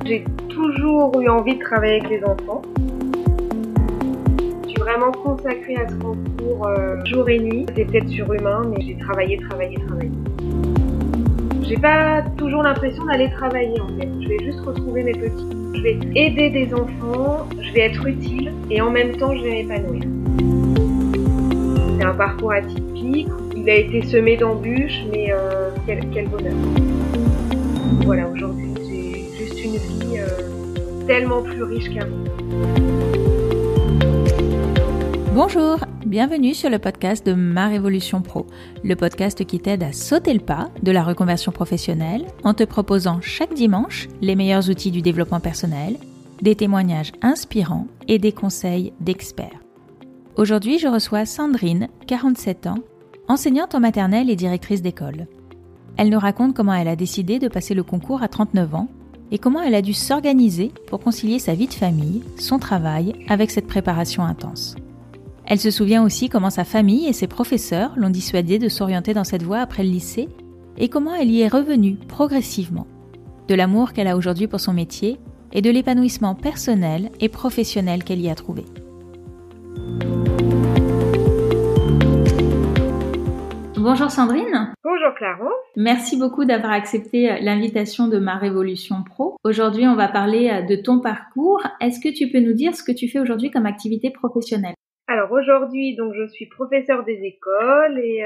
J'ai toujours eu envie de travailler avec les enfants. Je suis vraiment consacrée à ce concours jour et nuit. C'était peut-être surhumain, mais j'ai travaillé. J'ai pas toujours l'impression d'aller travailler en fait. Je vais juste retrouver mes petits. Je vais aider des enfants, je vais être utile et en même temps je vais m'épanouir. C'est un parcours atypique. Il a été semé d'embûches, mais quel bonheur. Voilà, aujourd'hui j'ai juste une vie tellement plus riche qu'avant. Bonjour, bienvenue sur le podcast de Ma Révolution Pro, le podcast qui t'aide à sauter le pas de la reconversion professionnelle en te proposant chaque dimanche les meilleurs outils du développement personnel, des témoignages inspirants et des conseils d'experts. Aujourd'hui, je reçois Sandrine, 47 ans, enseignante en maternelle et directrice d'école. Elle nous raconte comment elle a décidé de passer le concours à 39 ans et comment elle a dû s'organiser pour concilier sa vie de famille, son travail, avec cette préparation intense. Elle se souvient aussi comment sa famille et ses professeurs l'ont dissuadée de s'orienter dans cette voie après le lycée et comment elle y est revenue progressivement. De l'amour qu'elle a aujourd'hui pour son métier et de l'épanouissement personnel et professionnel qu'elle y a trouvé. Bonjour Sandrine. Bonjour Clarence. Merci beaucoup d'avoir accepté l'invitation de Ma Révolution Pro. Aujourd'hui, on va parler de ton parcours. Est-ce que tu peux nous dire ce que tu fais aujourd'hui comme activité professionnelle ? Alors aujourd'hui, donc je suis professeure des écoles et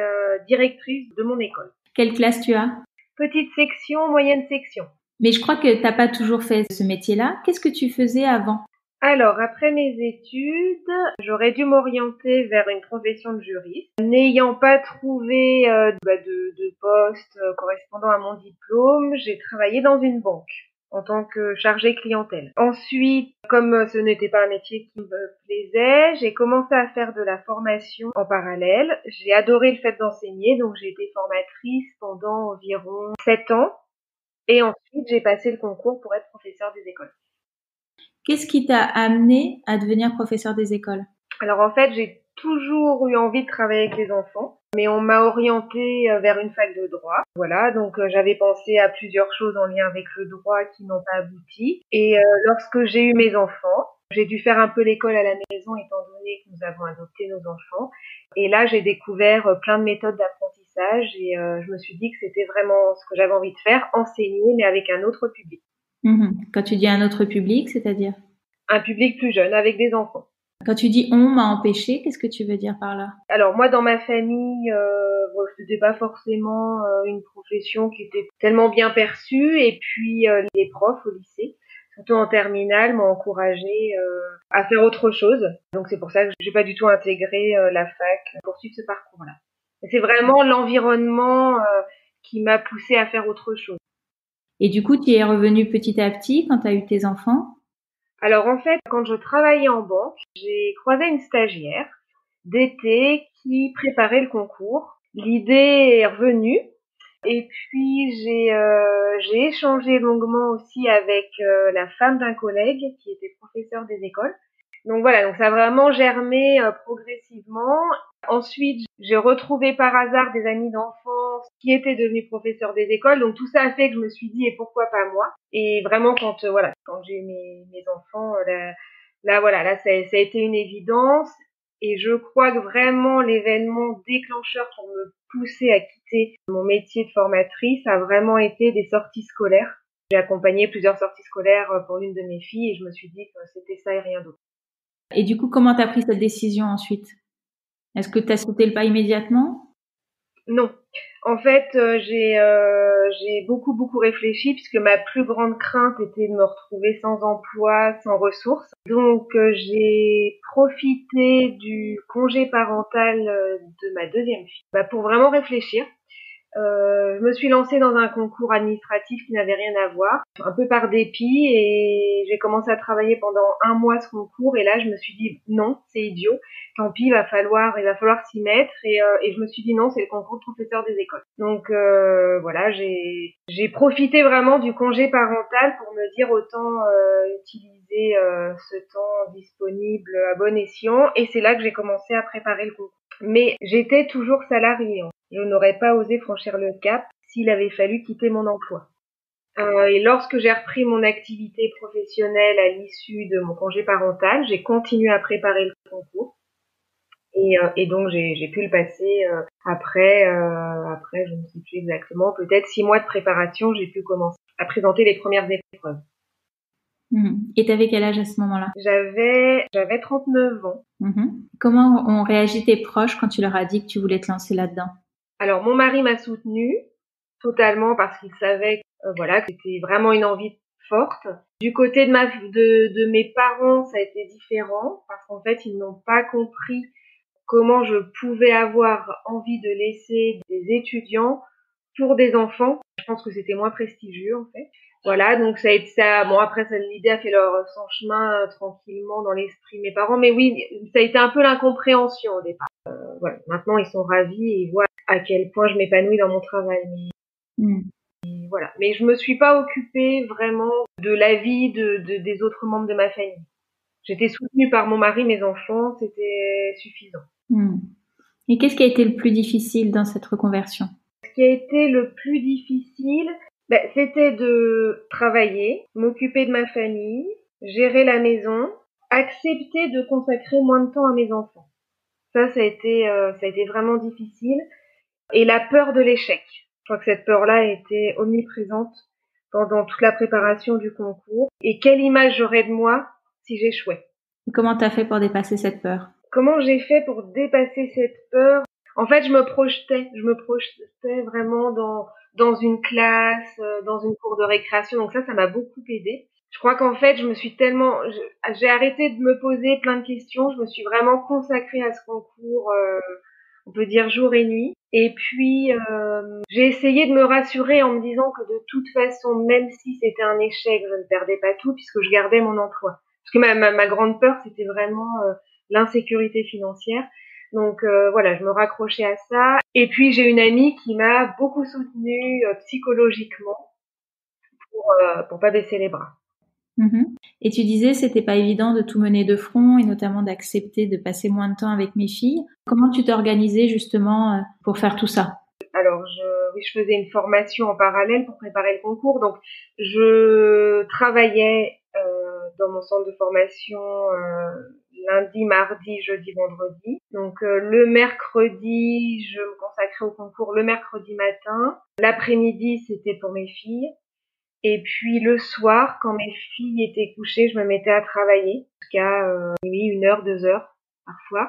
directrice de mon école. Quelle classe tu as ? Petite section, moyenne section. Mais je crois que tu n'as pas toujours fait ce métier-là. Qu'est-ce que tu faisais avant ? Alors, après mes études, j'aurais dû m'orienter vers une profession de juriste. N'ayant pas trouvé de poste correspondant à mon diplôme, j'ai travaillé dans une banque en tant que chargée clientèle. Ensuite, comme ce n'était pas un métier qui me plaisait, j'ai commencé à faire de la formation en parallèle. J'ai adoré le fait d'enseigner, donc j'ai été formatrice pendant environ 7 ans. Et ensuite, j'ai passé le concours pour être professeure des écoles. Qu'est-ce qui t'a amené à devenir professeur des écoles ? Alors en fait, j'ai toujours eu envie de travailler avec les enfants, mais on m'a orientée vers une fac de droit. Voilà, donc j'avais pensé à plusieurs choses en lien avec le droit qui n'ont pas abouti. Et lorsque j'ai eu mes enfants, j'ai dû faire un peu l'école à la maison étant donné que nous avons adopté nos enfants. Et là, j'ai découvert plein de méthodes d'apprentissage et je me suis dit que c'était vraiment ce que j'avais envie de faire, enseigner, mais avec un autre public. Quand tu dis un autre public, c'est-à-dire ? Un public plus jeune, avec des enfants. Quand tu dis « on m'a empêché », qu'est-ce que tu veux dire par là ? Alors moi, dans ma famille, c'était pas forcément une profession qui était tellement bien perçue. Et puis les profs au lycée, surtout en terminale, m'ont encouragée à faire autre chose. Donc c'est pour ça que j'ai pas du tout intégré la fac pour suivre ce parcours-là. Et c'est vraiment l'environnement qui m'a poussée à faire autre chose. Et du coup, tu y es revenue petit à petit quand tu as eu tes enfants ? Alors en fait, quand je travaillais en banque, j'ai croisé une stagiaire d'été qui préparait le concours. L'idée est revenue et puis j'ai échangé longuement aussi avec la femme d'un collègue qui était professeur des écoles. Donc voilà, donc ça a vraiment germé progressivement. Ensuite, j'ai retrouvé par hasard des amis d'enfance qui étaient devenus professeurs des écoles. Donc tout ça a fait que je me suis dit et pourquoi pas moi. Et vraiment quand j'ai eu mes enfants, là ça a été une évidence. Et je crois que vraiment l'événement déclencheur pour me pousser à quitter mon métier de formatrice a vraiment été des sorties scolaires. J'ai accompagné plusieurs sorties scolaires pour l'une de mes filles et je me suis dit que c'était ça et rien d'autre. Et du coup, comment tu as pris cette décision ensuite ? Est-ce que tu as sauté le pas immédiatement ? Non. En fait, j'ai beaucoup réfléchi puisque ma plus grande crainte était de me retrouver sans emploi, sans ressources. Donc, j'ai profité du congé parental de ma deuxième fille pour vraiment réfléchir. Je me suis lancée dans un concours administratif qui n'avait rien à voir, un peu par dépit, et j'ai commencé à travailler pendant 1 mois ce concours, et là je me suis dit non, c'est idiot, tant pis, il va falloir s'y mettre, et je me suis dit non, c'est le concours de professeur des écoles. Donc voilà, j'ai profité vraiment du congé parental pour me dire autant utiliser ce temps disponible à bon escient, et c'est là que j'ai commencé à préparer le concours. Mais j'étais toujours salariée. Je n'aurais pas osé franchir le cap s'il avait fallu quitter mon emploi. Et lorsque j'ai repris mon activité professionnelle à l'issue de mon congé parental, j'ai continué à préparer le concours. Et donc j'ai pu le passer après, je ne sais plus exactement, peut-être 6 mois de préparation, j'ai pu commencer à présenter les premières épreuves. Et t'avais quel âge à ce moment-là? J'avais 39 ans. Comment ont réagi tes proches quand tu leur as dit que tu voulais te lancer là-dedans? Alors mon mari m'a soutenue totalement parce qu'il savait que c'était vraiment une envie forte. Du côté de mes parents, ça a été différent parce qu'en fait, ils n'ont pas compris comment je pouvais avoir envie de laisser des étudiants pour des enfants. Je pense que c'était moins prestigieux, en fait. Voilà, donc ça a été ça. Bon, après, l'idée a fait son chemin tranquillement dans l'esprit de mes parents. Mais oui, ça a été un peu l'incompréhension au départ. Voilà. Maintenant, ils sont ravis et ils voient à quel point je m'épanouis dans mon travail. Mais voilà. Mais je me suis pas occupée vraiment de la vie des autres membres de ma famille. J'étais soutenue par mon mari, mes enfants, c'était suffisant. Et qu'est-ce qui a été le plus difficile dans cette reconversion? Ce qui a été le plus difficile, c'était de travailler, m'occuper de ma famille, gérer la maison, accepter de consacrer moins de temps à mes enfants. Ça a été vraiment difficile. Et la peur de l'échec. Je crois que cette peur-là était omniprésente pendant toute la préparation du concours. Et quelle image j'aurais de moi si j'échouais? Et comment t'as fait pour dépasser cette peur? Comment j'ai fait pour dépasser cette peur? En fait, je me projetais vraiment dans une classe, dans une cour de récréation. Donc ça m'a beaucoup aidée. Je crois qu'en fait, j'ai arrêté de me poser plein de questions. Je me suis vraiment consacrée à ce concours, on peut dire jour et nuit. Et puis, j'ai essayé de me rassurer en me disant que de toute façon, même si c'était un échec, je ne perdais pas tout puisque je gardais mon emploi. Parce que ma grande peur, c'était vraiment l'insécurité financière. Donc voilà, je me raccrochais à ça. Et puis j'ai une amie qui m'a beaucoup soutenue psychologiquement pour pas baisser les bras. Et tu disais c'était pas évident de tout mener de front et notamment d'accepter de passer moins de temps avec mes filles. Comment tu t'es organisée justement pour faire tout ça? Alors je faisais une formation en parallèle pour préparer le concours. Donc je travaillais dans mon centre de formation lundi, mardi, jeudi, vendredi. Donc le mercredi, je me consacrais au concours le mercredi matin. L'après-midi, c'était pour mes filles. Et puis le soir, quand mes filles étaient couchées, je me mettais à travailler jusqu'à minuit, 1 heure, 2 heures parfois.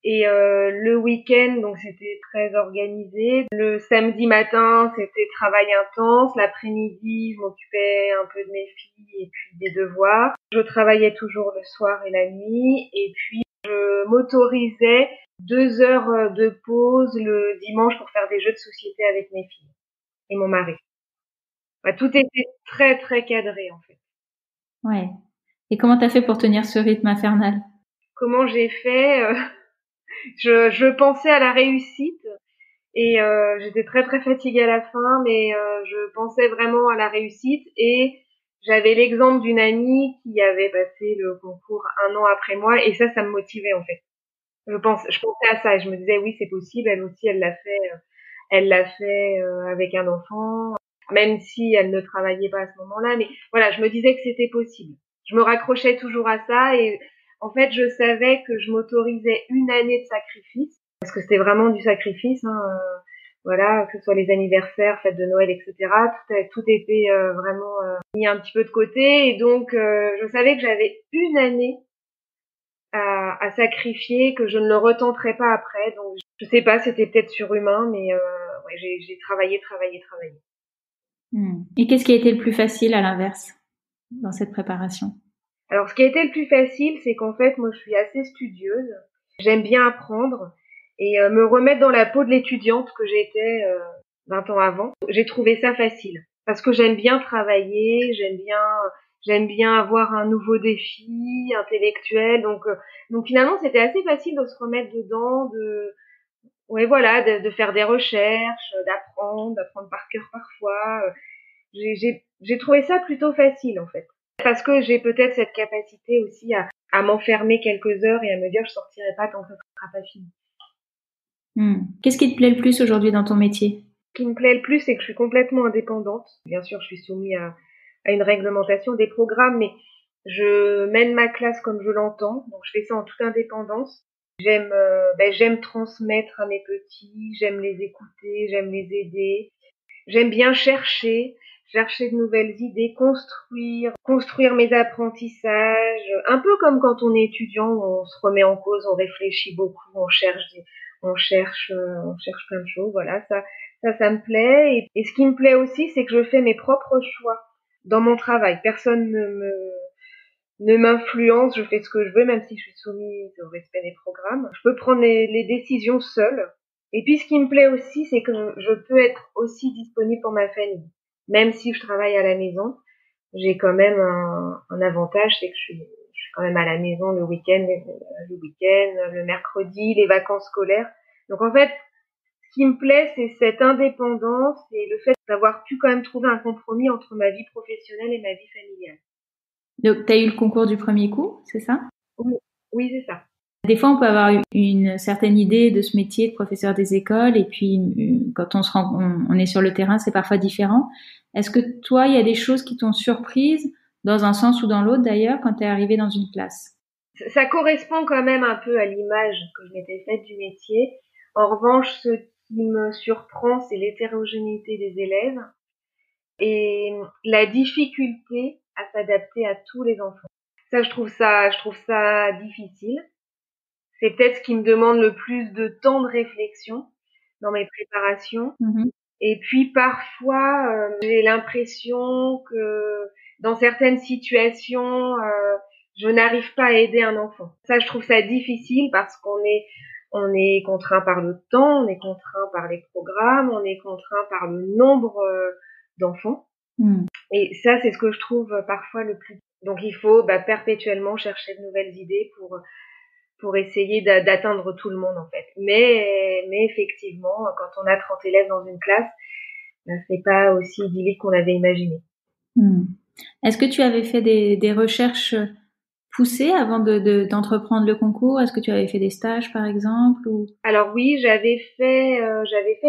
Et le week-end, donc c'était très organisé. Le samedi matin, c'était travail intense. L'après-midi, je m'occupais un peu de mes filles et puis des devoirs. Je travaillais toujours le soir et la nuit. Et puis, je m'autorisais 2 heures de pause le dimanche pour faire des jeux de société avec mes filles et mon mari. Tout était très, très cadré, en fait. Ouais. Et comment t'as fait pour tenir ce rythme infernal? Comment j'ai fait? Je pensais à la réussite et j'étais très très fatiguée à la fin, mais je pensais vraiment à la réussite et j'avais l'exemple d'une amie qui avait passé le concours 1 an après moi et ça me motivait en fait. Je pensais à ça et je me disais oui c'est possible, elle aussi elle l'a fait avec un enfant, même si elle ne travaillait pas à ce moment-là, mais voilà, je me disais que c'était possible. Je me raccrochais toujours à ça et en fait, je savais que je m'autorisais 1 année de sacrifice parce que c'était vraiment du sacrifice, hein, voilà, que ce soit les anniversaires, fêtes de Noël, etc. Tout était vraiment mis un petit peu de côté et donc je savais que j'avais 1 année à sacrifier, que je ne le retenterais pas après. Donc je sais pas, c'était peut-être surhumain, mais ouais, j'ai travaillé. Et qu'est-ce qui a été le plus facile à l'inverse dans cette préparation? Alors ce qui a été le plus facile, c'est qu'en fait, moi je suis assez studieuse, j'aime bien apprendre et me remettre dans la peau de l'étudiante que j'étais 20 ans avant. J'ai trouvé ça facile parce que j'aime bien travailler, j'aime bien avoir un nouveau défi intellectuel. Donc finalement, c'était assez facile de se remettre dedans, de faire des recherches, d'apprendre par cœur parfois. J'ai trouvé ça plutôt facile en fait. Parce que j'ai peut-être cette capacité aussi à m'enfermer quelques heures et à me dire je sortirai pas tant que ça sera pas fini. Qu'est-ce qui te plaît le plus aujourd'hui dans ton métier? Ce qui me plaît le plus, c'est que je suis complètement indépendante. Bien sûr, je suis soumise à une réglementation des programmes, mais je mène ma classe comme je l'entends, donc je fais ça en toute indépendance. J'aime transmettre à mes petits, j'aime les écouter, j'aime les aider. J'aime bien chercher de nouvelles idées, construire mes apprentissages, un peu comme quand on est étudiant, on se remet en cause, on réfléchit beaucoup, on cherche plein de choses. Voilà, ça me plaît. Et ce qui me plaît aussi, c'est que je fais mes propres choix dans mon travail. Personne ne m'influence, je fais ce que je veux, même si je suis soumise au respect des programmes. Je peux prendre les décisions seule. Et puis, ce qui me plaît aussi, c'est que je peux être aussi disponible pour ma famille. Même si je travaille à la maison, j'ai quand même un avantage, c'est que je suis quand même à la maison le mercredi, les vacances scolaires. Donc, en fait, ce qui me plaît, c'est cette indépendance et le fait d'avoir pu quand même trouver un compromis entre ma vie professionnelle et ma vie familiale. Donc, tu as eu le concours du premier coup, c'est ça? Oui, oui, c'est ça. Des fois, on peut avoir une certaine idée de ce métier de professeur des écoles, et puis quand on est sur le terrain, c'est parfois différent. Est-ce que toi, il y a des choses qui t'ont surprise, dans un sens ou dans l'autre d'ailleurs, quand tu es arrivée dans une classe? Ça correspond quand même un peu à l'image que je m'étais faite du métier. En revanche, ce qui me surprend, c'est l'hétérogénéité des élèves et la difficulté à s'adapter à tous les enfants. Je trouve ça difficile. C'est peut-être ce qui me demande le plus de temps de réflexion dans mes préparations. Mm-hmm. Et puis parfois, j'ai l'impression que dans certaines situations, je n'arrive pas à aider un enfant. Ça, je trouve ça difficile parce on est contraint par le temps, on est contraint par les programmes, on est contraint par le nombre d'enfants. Mm. Et ça, c'est ce que je trouve parfois le plus. Donc il faut perpétuellement chercher de nouvelles idées pour essayer d'atteindre tout le monde en fait. Mais effectivement, quand on a 30 élèves dans une classe, c'est pas aussi idyllique qu'on avait imaginé. Est-ce que tu avais fait des recherches poussées avant d'entreprendre le concours? Est-ce que tu avais fait des stages par exemple ou... Alors oui, j'avais fait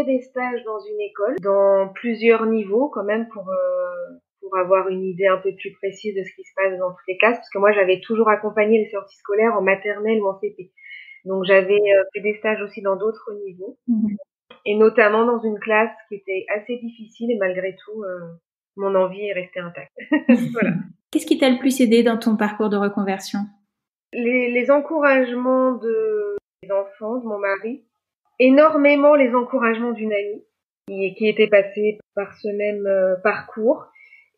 des stages dans une école, dans plusieurs niveaux quand même pour avoir une idée un peu plus précise de ce qui se passe dans toutes les classes, parce que moi j'avais toujours accompagné les sorties scolaires en maternelle ou en CP. Donc j'avais fait des stages aussi dans d'autres niveaux. Mmh. Et notamment dans une classe qui était assez difficile et malgré tout, mon envie est restée intacte. Voilà. Qu'est-ce qui t'a le plus aidé dans ton parcours de reconversion? Les encouragements des enfants, de mon mari, énormément les encouragements d'une amie qui était passée par ce même parcours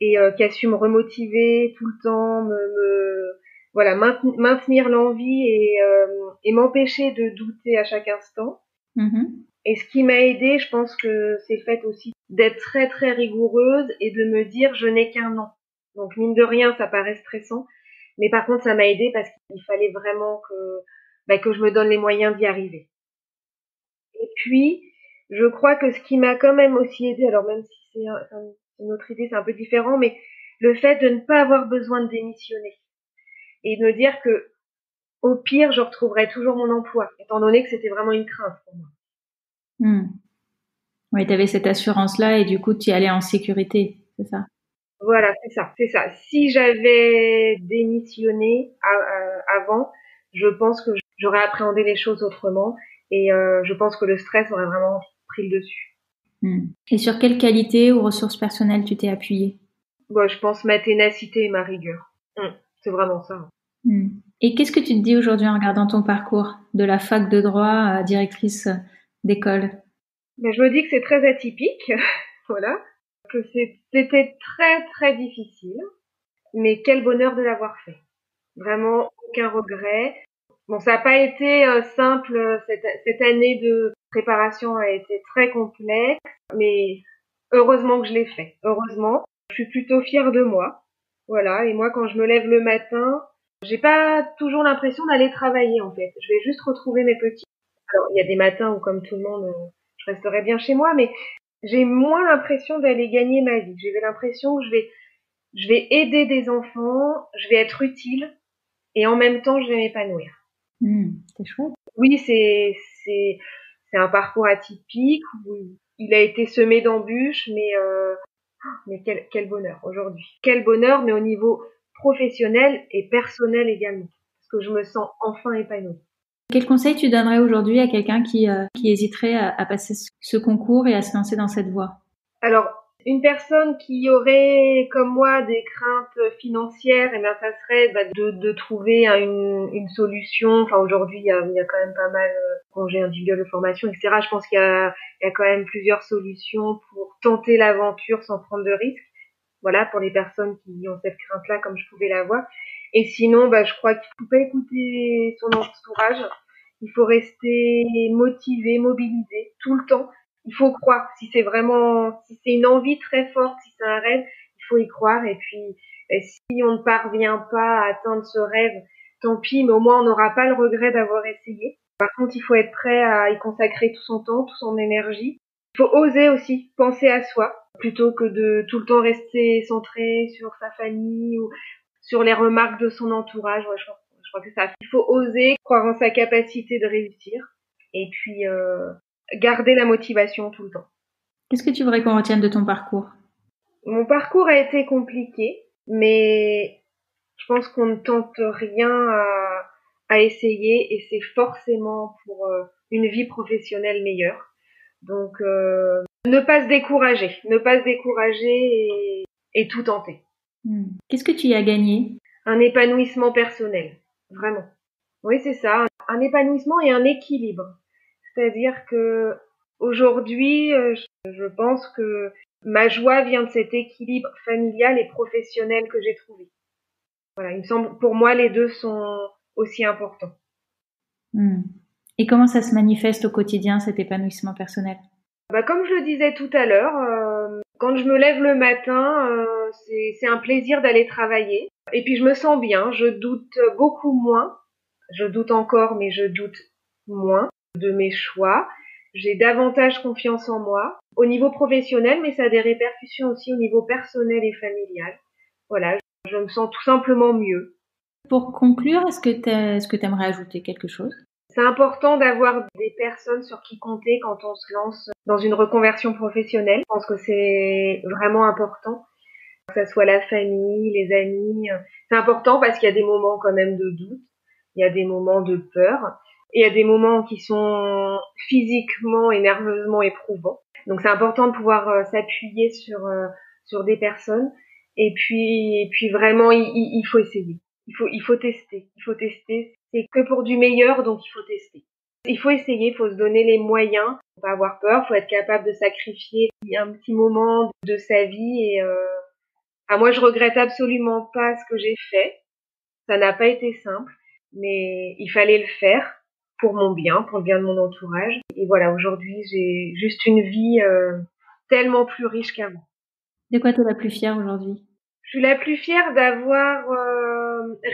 et qui a su me remotiver tout le temps, voilà, maintenir l'envie et m'empêcher de douter à chaque instant. Mmh. Et ce qui m'a aidée, je pense que c'est fait aussi d'être très très rigoureuse et de me dire je n'ai qu'un an. Donc mine de rien, ça paraît stressant, mais par contre ça m'a aidée parce qu'il fallait vraiment que je me donne les moyens d'y arriver. Et puis, je crois que ce qui m'a quand même aussi aidée, alors même si c'est une autre idée, c'est un peu différent, mais le fait de ne pas avoir besoin de démissionner et de me dire que au pire, je retrouverai toujours mon emploi, étant donné que c'était vraiment une crainte pour moi. Oui, tu avais cette assurance-là et du coup, tu y allais en sécurité, c'est ça? Voilà, c'est ça. Si j'avais démissionné avant, je pense que j'aurais appréhendé les choses autrement et je pense que le stress aurait vraiment pris le dessus. Et sur quelle qualité ou ressources personnelles tu t'es appuyée? Bon, je pense ma ténacité et ma rigueur. C'est vraiment ça. Et qu'est-ce que tu te dis aujourd'hui en regardant ton parcours de la fac de droit à directrice d'école? Mais je me dis que c'est très atypique, voilà, que c'était très très difficile, mais quel bonheur de l'avoir fait. Vraiment aucun regret. Bon, ça n'a pas été simple, cette année de préparation a été très complexe, mais heureusement que je l'ai fait. Heureusement, je suis plutôt fière de moi. Voilà, et moi quand je me lève le matin, j'ai pas toujours l'impression d'aller travailler en fait. Je vais juste retrouver mes petits. Alors, il y a des matins où comme tout le monde, je resterai bien chez moi, mais j'ai moins l'impression d'aller gagner ma vie. J'ai l'impression que je vais aider des enfants, je vais être utile et en même temps je vais m'épanouir. C'est chouette. Oui, c'est un parcours atypique où il a été semé d'embûches, mais quel bonheur aujourd'hui. Quel bonheur, mais au niveau professionnel et personnel également. Parce que je me sens enfin épanouie. Quel conseil tu donnerais aujourd'hui à quelqu'un qui hésiterait à passer ce concours et à se lancer dans cette voie? Alors, une personne qui aurait, comme moi, des craintes financières, ça serait de trouver une solution. Enfin, aujourd'hui, il y a quand même pas mal de congés individuels de formation, etc. Je pense qu'il y a quand même plusieurs solutions pour tenter l'aventure sans prendre de risques. Voilà, pour les personnes qui ont cette crainte-là, comme je pouvais l'avoir. Et sinon, je crois qu'il faut pas écouter son entourage. Il faut rester motivé, mobilisé tout le temps. Il faut croire. Si c'est une envie très forte, si c'est un rêve, il faut y croire. Et puis, si on ne parvient pas à atteindre ce rêve, tant pis, mais au moins on n'aura pas le regret d'avoir essayé. Par contre, il faut être prêt à y consacrer tout son temps, toute son énergie. Il faut oser aussi penser à soi, plutôt que de tout le temps rester centré sur sa famille ou sur les remarques de son entourage. Ouais, je crois que ça. Il faut oser croire en sa capacité de réussir et puis garder la motivation tout le temps. Qu'est-ce que tu voudrais qu'on retienne de ton parcours? Mon parcours a été compliqué, mais je pense qu'on ne tente rien à essayer et c'est forcément pour une vie professionnelle meilleure. Donc, ne pas se décourager et tout tenter. Qu'est-ce que tu y as gagné? Un épanouissement personnel, vraiment. Oui, c'est ça, un épanouissement et un équilibre. C'est-à-dire que aujourd'hui, je pense que ma joie vient de cet équilibre familial et professionnel que j'ai trouvé. Voilà, il me semble, pour moi, les deux sont aussi importants. Et comment ça se manifeste au quotidien, cet épanouissement personnel? Comme je le disais tout à l'heure, quand je me lève le matin, c'est un plaisir d'aller travailler. Et puis je me sens bien, je doute beaucoup moins. Je doute encore, mais je doute moins de mes choix. J'ai davantage confiance en moi au niveau professionnel, mais ça a des répercussions aussi au niveau personnel et familial. Voilà, je me sens tout simplement mieux. Pour conclure, est-ce que tu aimerais ajouter quelque chose? C'est important d'avoir des personnes sur qui compter quand on se lance dans une reconversion professionnelle. Je pense que c'est vraiment important, que ça soit la famille, les amis. C'est important parce qu'il y a des moments quand même de doute, il y a des moments de peur, et il y a des moments qui sont physiquement et nerveusement éprouvants. Donc c'est important de pouvoir s'appuyer sur des personnes. Et puis vraiment, il faut essayer. Il faut tester. C'est que pour du meilleur, donc il faut tester. Il faut essayer, il faut se donner les moyens. Faut pas avoir peur, faut être capable de sacrifier un petit moment de sa vie. Et moi, je regrette absolument pas ce que j'ai fait. Ça n'a pas été simple, mais il fallait le faire pour mon bien, pour le bien de mon entourage. Et voilà, aujourd'hui, j'ai juste une vie tellement plus riche qu'avant. De quoi tu es la plus fière aujourd'hui? Je suis la plus fière d'avoir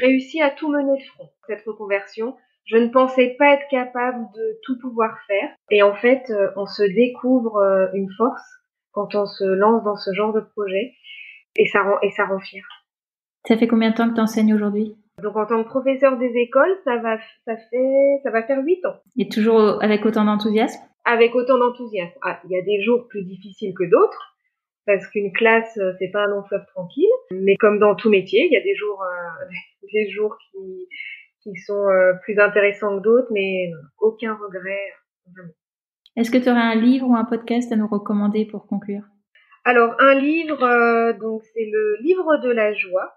réussi à tout mener de front, cette reconversion. Je ne pensais pas être capable de tout pouvoir faire. Et en fait, on se découvre une force quand on se lance dans ce genre de projet. Et ça rend fier. Ça fait combien de temps que tu enseignes aujourd'hui? Donc en tant que professeur des écoles, ça va faire 8 ans. Et toujours avec autant d'enthousiasme? Avec autant d'enthousiasme. Ah, il y a des jours plus difficiles que d'autres. Parce qu'une classe, c'est pas un long fleuve tranquille. Mais comme dans tout métier, il y a des jours qui sont plus intéressants que d'autres, mais non, aucun regret. Vraiment. Est-ce que tu aurais un livre ou un podcast à nous recommander pour conclure? Alors, un livre, donc c'est le livre de la joie,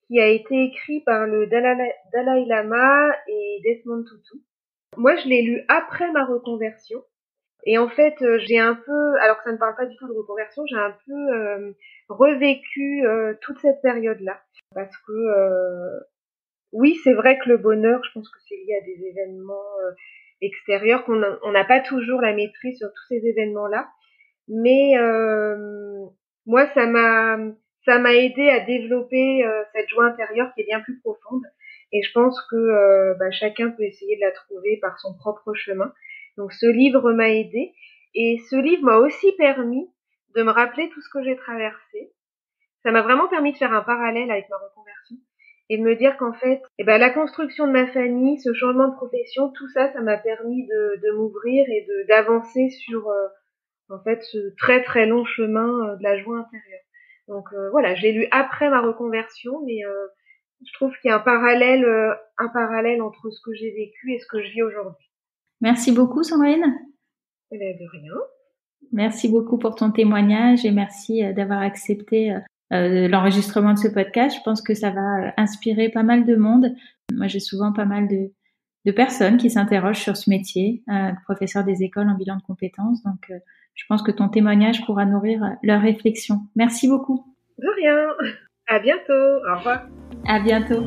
qui a été écrit par le Dalai Lama et Desmond Tutu. Moi, je l'ai lu après ma reconversion. Et en fait, j'ai un peu, alors que ça ne parle pas du tout de reconversion, j'ai un peu revécu toute cette période-là. Parce que, oui, c'est vrai que le bonheur, je pense que c'est lié à des événements extérieurs, on n'a pas toujours la maîtrise sur tous ces événements-là. Mais moi, ça m'a aidé à développer cette joie intérieure qui est bien plus profonde. Et je pense que chacun peut essayer de la trouver par son propre chemin. Donc ce livre m'a aidé et ce livre m'a aussi permis de me rappeler tout ce que j'ai traversé. Ça m'a vraiment permis de faire un parallèle avec ma reconversion et de me dire qu'en fait, la construction de ma famille, ce changement de profession, tout ça, ça m'a permis de m'ouvrir et d'avancer en fait, ce très très long chemin de la joie intérieure. Donc voilà, je l'ai lu après ma reconversion, mais je trouve qu'il y a un parallèle entre ce que j'ai vécu et ce que je vis aujourd'hui. Merci beaucoup, Sandrine. Eh bien, de rien. Merci beaucoup pour ton témoignage et merci d'avoir accepté l'enregistrement de ce podcast. Je pense que ça va inspirer pas mal de monde. Moi, j'ai souvent pas mal de personnes qui s'interrogent sur ce métier, professeur des écoles en bilan de compétences. Donc, je pense que ton témoignage pourra nourrir leur réflexion. Merci beaucoup. De rien. À bientôt. Au revoir. À bientôt.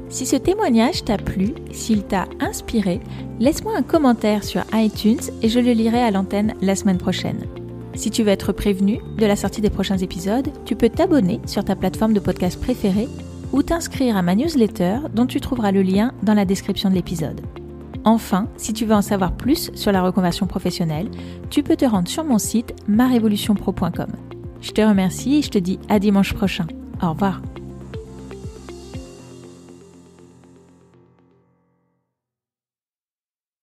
Si ce témoignage t'a plu, s'il t'a inspiré, laisse-moi un commentaire sur iTunes et je le lirai à l'antenne la semaine prochaine. Si tu veux être prévenu de la sortie des prochains épisodes, tu peux t'abonner sur ta plateforme de podcast préférée ou t'inscrire à ma newsletter dont tu trouveras le lien dans la description de l'épisode. Enfin, si tu veux en savoir plus sur la reconversion professionnelle, tu peux te rendre sur mon site marevolutionpro.com. Je te remercie et je te dis à dimanche prochain. Au revoir.